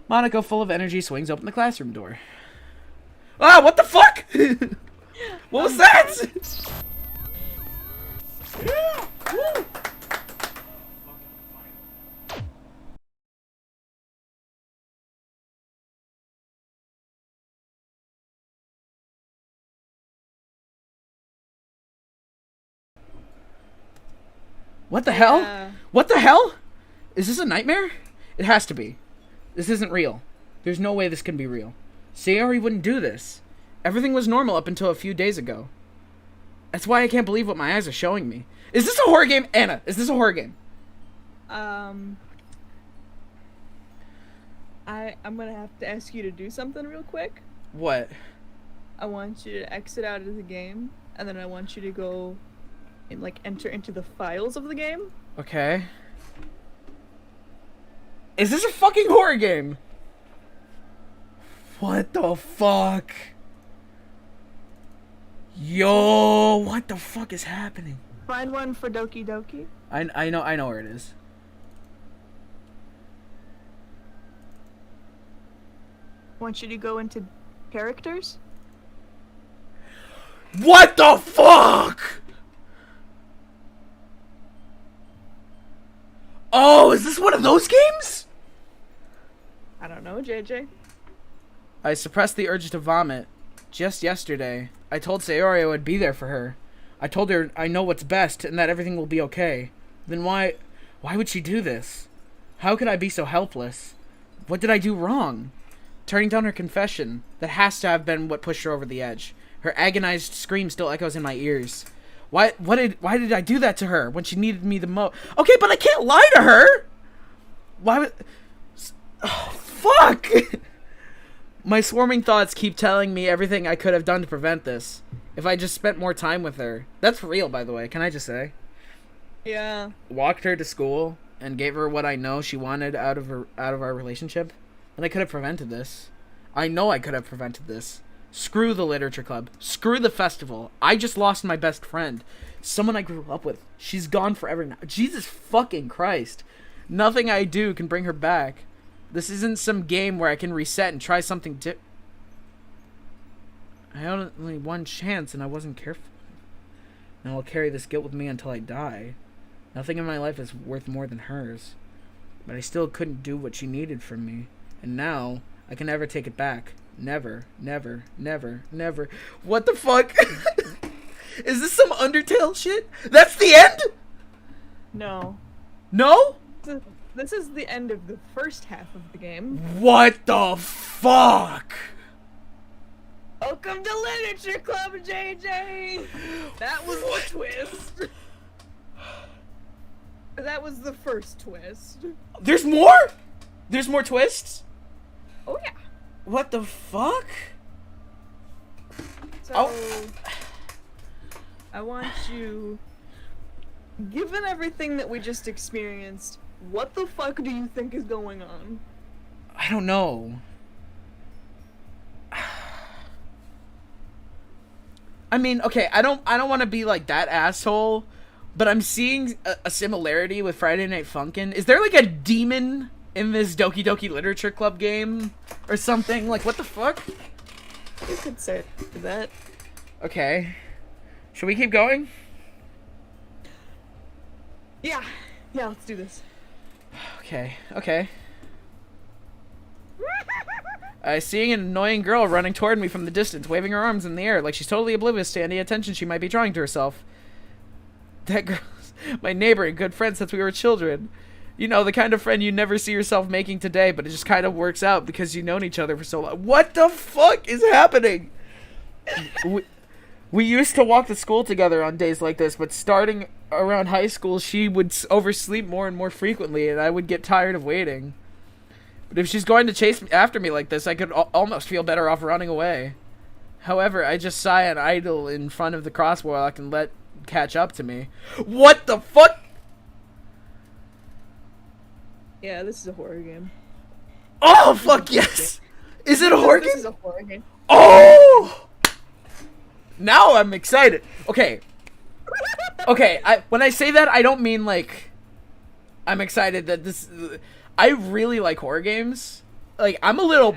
Monaco, full of energy, swings open the classroom door. Ah, what the fuck? What was that? What the hell? What the hell? Is this a nightmare? It has to be. This isn't real. There's no way this can be real. Sayori wouldn't do this. Everything was normal up until a few days ago. That's why I can't believe what my eyes are showing me. Is this a horror game? Anna, is this a horror game? I'm gonna have to ask you to do something real quick. What? I want you to exit out of the game, and then I want you to go and, like, enter into the files of the game. Okay. Is this a fucking horror game? What the fuck? Yo, what the fuck is happening? Find one for Doki Doki. I know where it is. I want you to go into characters. What the fuck? Oh, is this one of those games? I don't know, JJ. I suppressed the urge to vomit. Just yesterday, I told Sayori I would be there for her. I told her I know what's best and that everything will be okay. Then why would she do this? How could I be so helpless? What did I do wrong? Turning down her confession, that has to have been what pushed her over the edge. Her agonized scream still echoes in my ears. Why did I do that to her when she needed me the most? Okay, but I can't lie to her! Why would... Oh, fuck! My swarming thoughts keep telling me everything I could have done to prevent this. If I just spent more time with her. That's real, by the way, can I just say? Yeah. Walked her to school and gave her what I know she wanted out of our relationship. And I could have prevented this. I know I could have prevented this. Screw the literature club. Screw the festival. I just lost my best friend. Someone I grew up with. She's gone forever now. Jesus fucking Christ. Nothing I do can bring her back. This isn't some game where I can reset and try something I had only one chance and I wasn't careful. Now I'll carry this guilt with me until I die. Nothing in my life is worth more than hers. But I still couldn't do what she needed from me. And now, I can never take it back. Never, never, never, never. What the fuck? Is this some Undertale shit? That's the end? No. No? This is the end of the first half of the game. What the fuck? Welcome to Literature Club, JJ! That was the twist. That was the first twist. There's more? There's more twists? Oh yeah. What the fuck? So, I want you, given everything that we just experienced, what the fuck do you think is going on? I don't know. I mean, okay, I don't want to be like that asshole, but I'm seeing a similarity with Friday Night Funkin'. Is there like a demon in this Doki Doki Literature Club game or something? Like, what the fuck? You could say that. Okay. Should we keep going? Yeah, let's do this. Okay. Seeing an annoying girl running toward me from the distance, waving her arms in the air like she's totally oblivious to any attention she might be drawing to herself. That girl's my neighbor and good friend since we were children. You know, the kind of friend you never see yourself making today, but it just kind of works out because you've known each other for so long. What the fuck is happening? We used to walk to school together on days like this, but starting around high school, she would oversleep more and more frequently, and I would get tired of waiting. But if she's going to chase after me like this, I could almost feel better off running away. However, I just sigh and idle in front of the crosswalk and let catch up to me. What the fuck? Yeah, this is a horror game. Oh, fuck yes! Is it a horror game? This is a horror game. Oh! Now I'm excited. Okay. When I say that, I don't mean like I'm excited that this... I really like horror games. I'm a little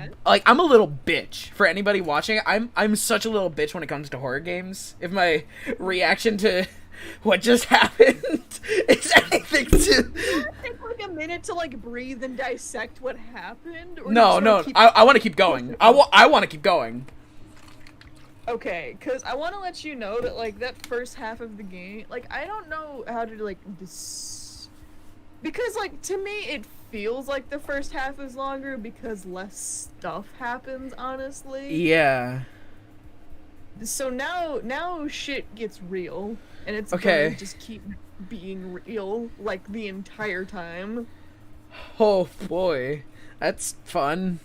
bitch for anybody watching. I'm such a little bitch when it comes to horror games. If my reaction to what just happened is anything to take like a minute to like breathe and dissect what happened? Or No, I want to keep going. I want to keep going. Okay, because I want to let you know that, like, that first half of the game, like, I don't know how to, like, because, like, to me, it feels like the first half is longer because less stuff happens, honestly. Yeah. So now shit gets real, and it's okay. gonna just keep being real, like, the entire time. Oh, boy. That's fun.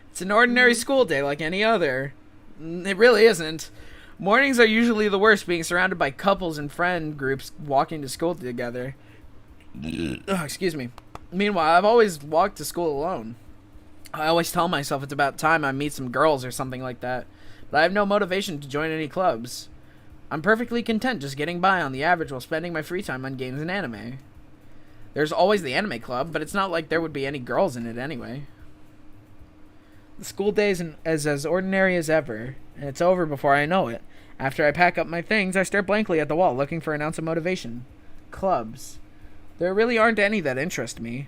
It's an ordinary school day like any other. It really isn't. Mornings are usually the worst, being surrounded by couples and friend groups walking to school together. Oh, excuse me. Meanwhile, I've always walked to school alone. I always tell myself it's about time I meet some girls or something like that, but I have no motivation to join any clubs. I'm perfectly content just getting by on the average while spending my free time on games and anime. There's always the anime club, but it's not like there would be any girls in it anyway. The school day is as ordinary as ever, and it's over before I know it. After I pack up my things, I stare blankly at the wall, looking for an ounce of motivation. Clubs. There really aren't any that interest me.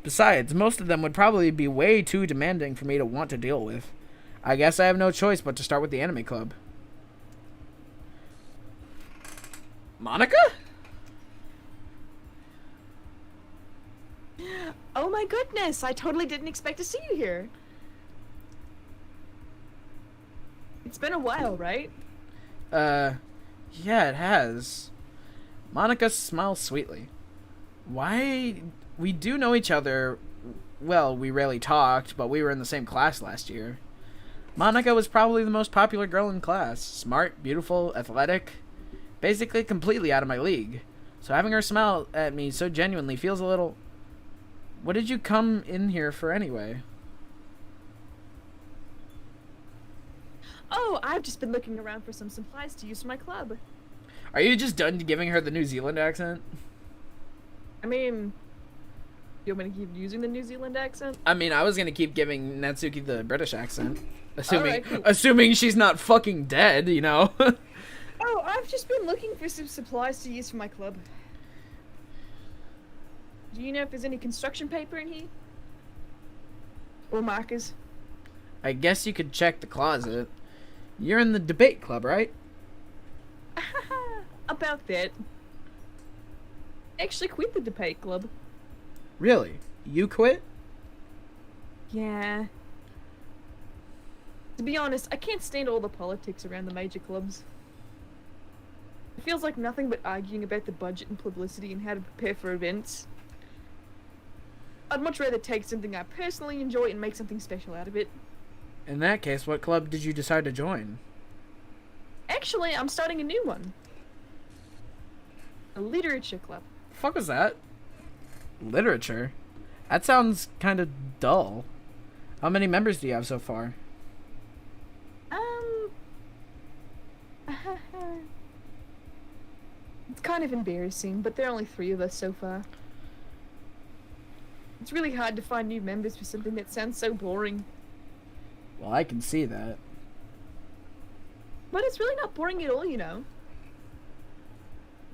Besides, most of them would probably be way too demanding for me to want to deal with. I guess I have no choice but to start with the anime club. Monica? Oh my goodness, I totally didn't expect to see you here. It's been a while, right? Yeah, it has. Monica smiles sweetly. Why? We do know each other. Well, we rarely talked, but we were in the same class last year. Monica was probably the most popular girl in class. Smart, beautiful, athletic. Basically completely out of my league. So having her smile at me so genuinely feels a little... What did you come in here for anyway? Oh, I've just been looking around for some supplies to use for my club. Are you just done giving her the New Zealand accent? I mean, you want me to keep using the New Zealand accent? I mean, I was gonna keep giving Natsuki the British accent. Alright, cool. Assuming she's not fucking dead, you know? Oh, I've just been looking for some supplies to use for my club. Do you know if there's any construction paper in here? Or markers? I guess you could check the closet. You're in the debate club, right? About that. Actually quit the debate club. Really? You quit? Yeah. To be honest, I can't stand all the politics around the major clubs. It feels like nothing but arguing about the budget and publicity and how to prepare for events. I'd much rather take something I personally enjoy and make something special out of it. In that case, what club did you decide to join? Actually, I'm starting a new one. A literature club. The fuck was that? Literature? That sounds kind of dull. How many members do you have so far? It's kind of embarrassing, but there are only 3 of us so far. It's really hard to find new members for something that sounds so boring. Well, I can see that. But it's really not boring at all, you know.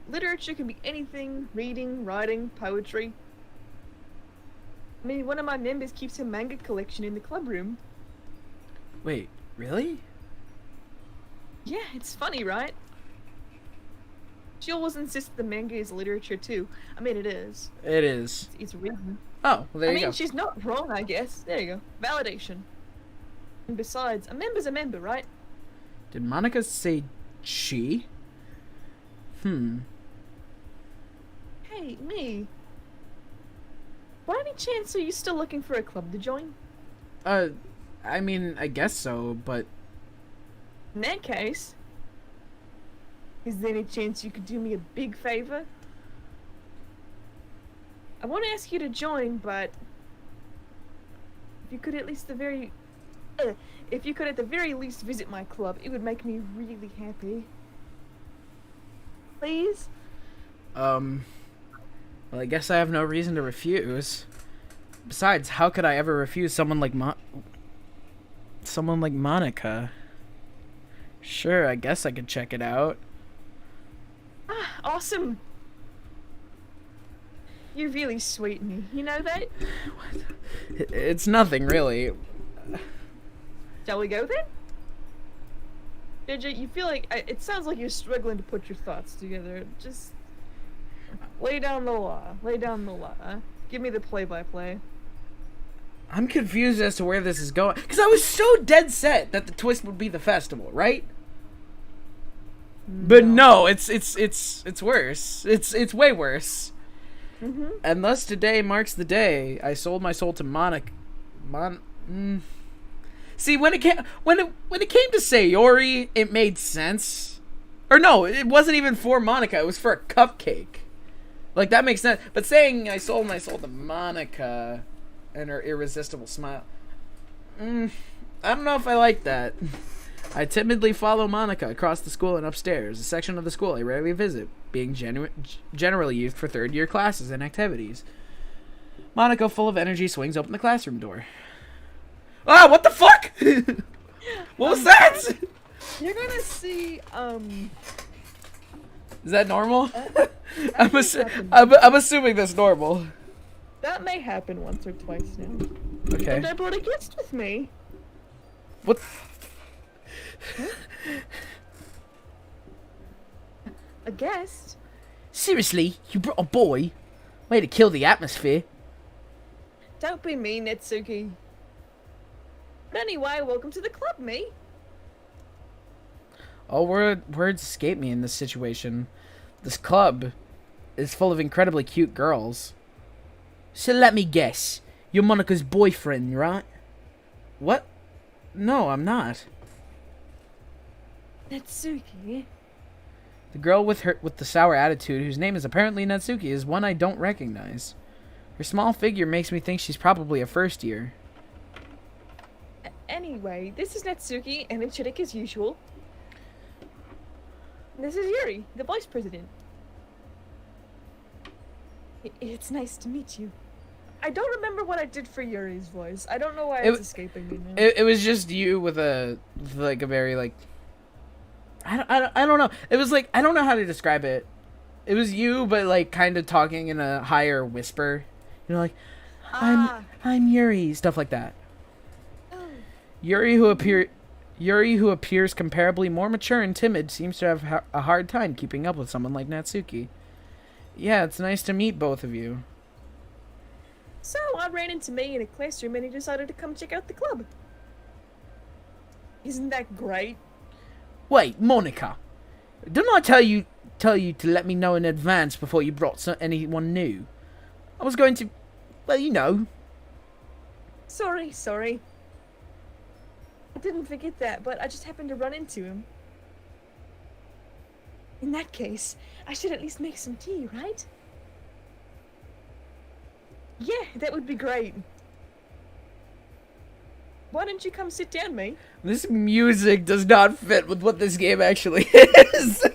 Literature can be anything: reading, writing, poetry. I mean, one of my members keeps her manga collection in the club room. Wait, really? Yeah, it's funny, right? She always insists the manga is literature too. I mean, it is. It is. It's reading. Oh, well, there you go. I mean, she's not wrong, I guess. There you go. Validation. And besides, a member's a member, right? Did Monica say she? Hey, me. By any chance are you still looking for a club to join? I mean, I guess so, but... In that case, is there any chance you could do me a big favor? I won't ask you to join, but if you could at least if you could at the very least visit my club, it would make me really happy. Please? Well, I guess I have no reason to refuse. Besides, how could I ever refuse someone like Monica? Sure, I guess I could check it out. Ah, awesome. You're really sweet me. You know that? It's nothing, really. Shall we go then? JJ, you feel like it sounds like you're struggling to put your thoughts together. Just lay down the law. Lay down the law. Give me the play-by-play. I'm confused as to where this is going. Because I was so dead set that the twist would be the festival, right? But no, it's worse. It's way worse. And thus today marks the day I sold my soul to Monica. See, when it came to Sayori, it made sense. Or no, it wasn't even for Monica. It was for a cupcake. Like, that makes sense. But saying I sold my soul to Monica and her irresistible smile, I don't know if I like that. I timidly follow Monica across the school and upstairs, a section of the school I rarely visit, being generally used for third-year classes and activities. Monica, full of energy, swings open the classroom door. Ah, what the fuck? What was that? You're gonna see, Is that normal? I'm assuming that's normal. that may happen once or twice now. Okay. And I brought a guest with me. What? A guest? Seriously? You brought a boy? Way to kill the atmosphere. Don't be mean, Netsuki. But anyway, welcome to the club, me. All words escape me in this situation. This club is full of incredibly cute girls. So let me guess. You're Monica's boyfriend, right? What? No, I'm not. Netsuki? The girl with the sour attitude, whose name is apparently Natsuki, is one I don't recognize. Her small figure makes me think she's probably a first year. Anyway, this is Natsuki, and in Chittik as usual. This is Yuri, the vice president. It's nice to meet you. I don't remember what I did for Yuri's voice. I don't know why it's escaping me now. It was just you with a very like. I don't know. It was like, I don't know how to describe it. It was you, but like kind of talking in a higher whisper. You know, like, I'm Yuri, stuff like that. Oh. Yuri, who appears comparably more mature and timid, seems to have a hard time keeping up with someone like Natsuki. Yeah, it's nice to meet both of you. So, I ran into me in a classroom and he decided to come check out the club. Isn't that great? Wait, Monica. Didn't I tell you to let me know in advance before you brought anyone new? I was going to, well, you know. Sorry. I didn't forget that, but I just happened to run into him. In that case, I should at least make some tea, right? Yeah, that would be great. Why don't you come sit down, mate? This music does not fit with what this game actually is.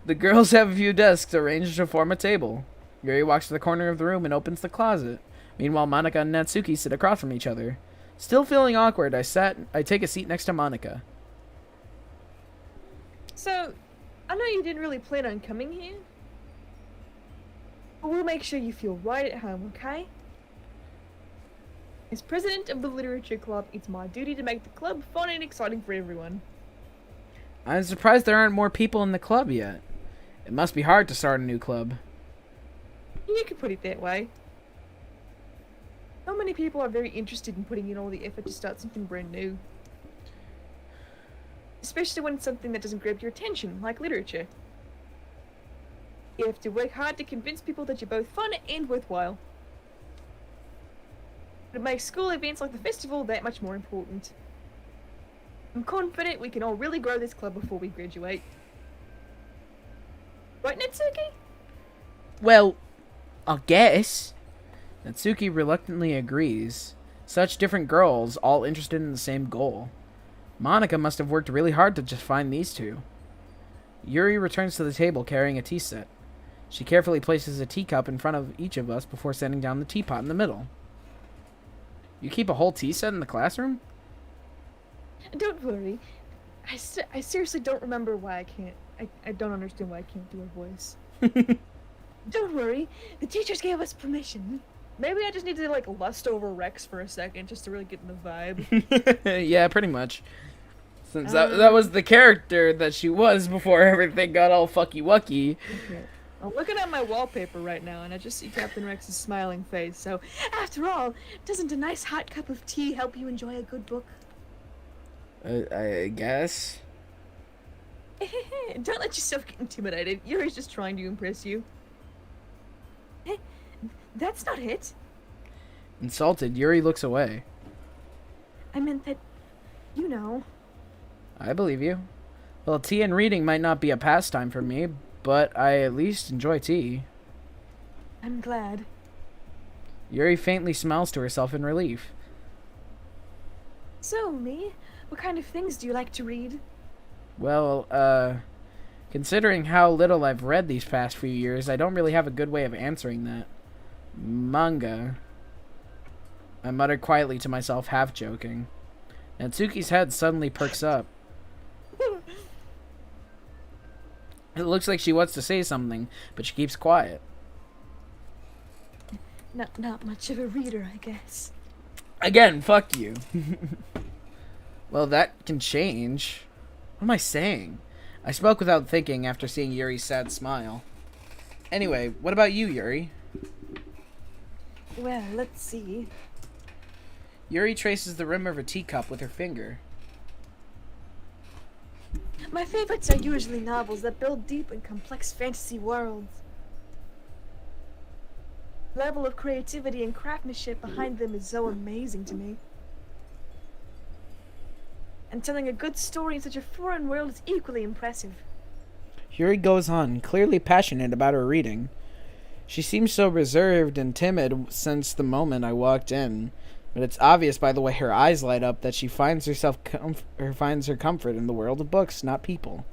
The girls have a few desks arranged to form a table. Yuri walks to the corner of the room and opens the closet. Meanwhile, Monica and Natsuki sit across from each other. Still feeling awkward, I take a seat next to Monica. So, I know you didn't really plan on coming here, but we'll make sure you feel right at home, okay? As president of the Literature Club, it's my duty to make the club fun and exciting for everyone. I'm surprised there aren't more people in the club yet. It must be hard to start a new club. You could put it that way. Not many people are very interested in putting in all the effort to start something brand new. Especially when it's something that doesn't grab your attention, like literature. You have to work hard to convince people that you're both fun and worthwhile. It makes school events like the festival that much more important. I'm confident we can all really grow this club before we graduate. Right, Natsuki? Well, I guess. Natsuki reluctantly agrees. Such different girls, all interested in the same goal. Monica must have worked really hard to just find these two. Yuri returns to the table carrying a tea set. She carefully places a teacup in front of each of us before setting down the teapot in the middle. You keep a whole tea set in the classroom? Don't worry. I seriously don't remember why I can't. I don't understand why I can't do a voice. Don't worry. The teachers gave us permission. Maybe I just need to, like, lust over Rex for a second just to really get in the vibe. Yeah, pretty much. Since that was the character that she was before everything got all fucky-wucky. Okay. I'm looking at my wallpaper right now, and I just see Captain Rex's smiling face. So, after all, doesn't a nice hot cup of tea help you enjoy a good book? I guess. Don't let yourself get intimidated. Yuri's just trying to impress you. That's not it. Insulted, Yuri looks away. I meant that, you know. I believe you. Well, tea and reading might not be a pastime for me, but I at least enjoy tea. I'm glad. Yuri faintly smiles to herself in relief. So, me, what kind of things do you like to read? Well, considering how little I've read these past few years, I don't really have a good way of answering that. Manga. I muttered quietly to myself, half joking. Natsuki's head suddenly perks up. It looks like she wants to say something, but she keeps quiet. Not much of a reader, I guess. Again, fuck you. Well, that can change. What am I saying? I spoke without thinking after seeing Yuri's sad smile. Anyway, what about you, Yuri? Well, let's see. Yuri traces the rim of her teacup with her finger. My favorites are usually novels that build deep and complex fantasy worlds. The level of creativity and craftsmanship behind them is so amazing to me. And telling a good story in such a foreign world is equally impressive. Yuri goes on, clearly passionate about her reading. She seems so reserved and timid since the moment I walked in, but it's obvious by the way her eyes light up that she finds finds her comfort in the world of books, not people.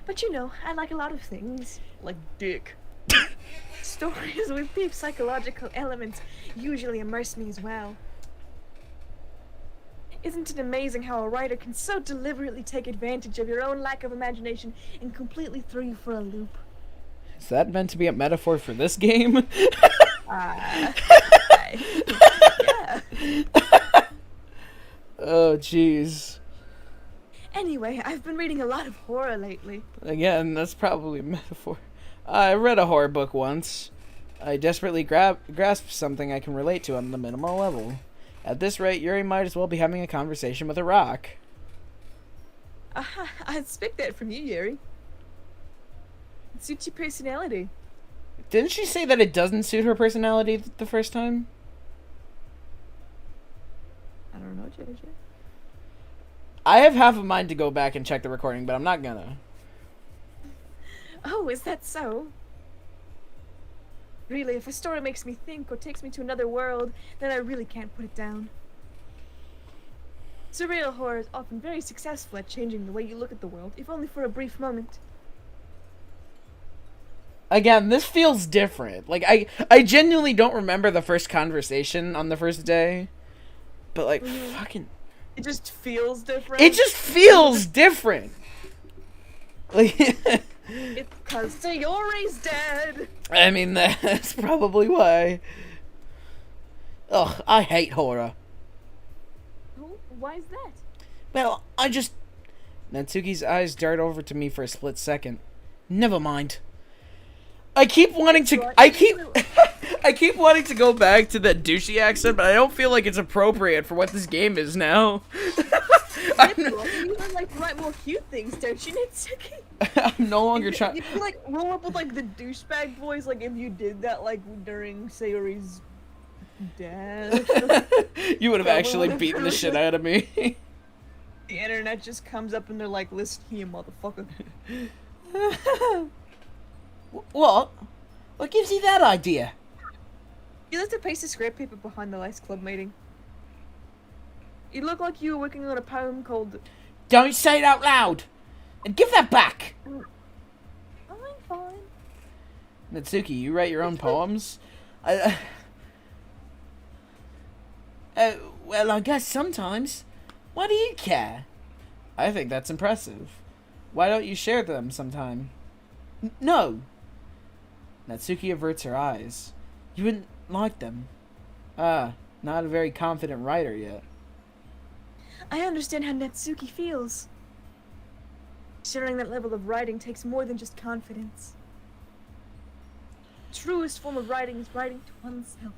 But you know, I like a lot of things. Like dick. Stories with deep psychological elements usually immerse me as well. Isn't it amazing how a writer can so deliberately take advantage of your own lack of imagination and completely throw you for a loop? Is that meant to be a metaphor for this game? Yeah. Oh, jeez. Anyway, I've been reading a lot of horror lately. Again, that's probably a metaphor. I read a horror book once. I desperately grasped something I can relate to on the minimal level. At this rate, Yuri might as well be having a conversation with a rock. I expect that from you, Yuri. It suits your personality. Didn't she say that it doesn't suit her personality the first time? I don't know, JJ. I have half a mind to go back and check the recording, but I'm not gonna. Oh, is that so? Really, if a story makes me think or takes me to another world, then I really can't put it down. Surreal horror is often very successful at changing the way you look at the world, if only for a brief moment. Again, this feels different. Like, I genuinely don't remember the first conversation on the first day. But, like, fucking... It just feels different? It just feels different! Like... It's because Sayori's dead! I mean, that's probably why. Ugh, I hate horror. Oh, why is that? Well, I just... Natsuki's eyes dart over to me for a split second. Never mind. I keep wanting to... I keep wanting to go back to that douchey accent, but I don't feel like it's appropriate for what this game is now. You like to write more cute things, don't you, Natsuki? I'm no longer trying... You like roll up with like the douchebag voice, like if you did that like during Sayori's death. You would have actually beaten the shit out of me. The internet just comes up and they're like, listen here, motherfucker. What? What gives you that idea? You left a piece of scrap paper behind the last club meeting. You look like you were working on a poem called... Don't say it out loud! And give that back! I'm fine. Natsuki, you write your own poems? I, well, I guess sometimes. Why do you care? I think that's impressive. Why don't you share them sometime? No! Natsuki averts her eyes. You wouldn't like them. Not a very confident writer yet. I understand how Natsuki feels. Sharing that level of writing takes more than just confidence. The truest form of writing is writing to oneself.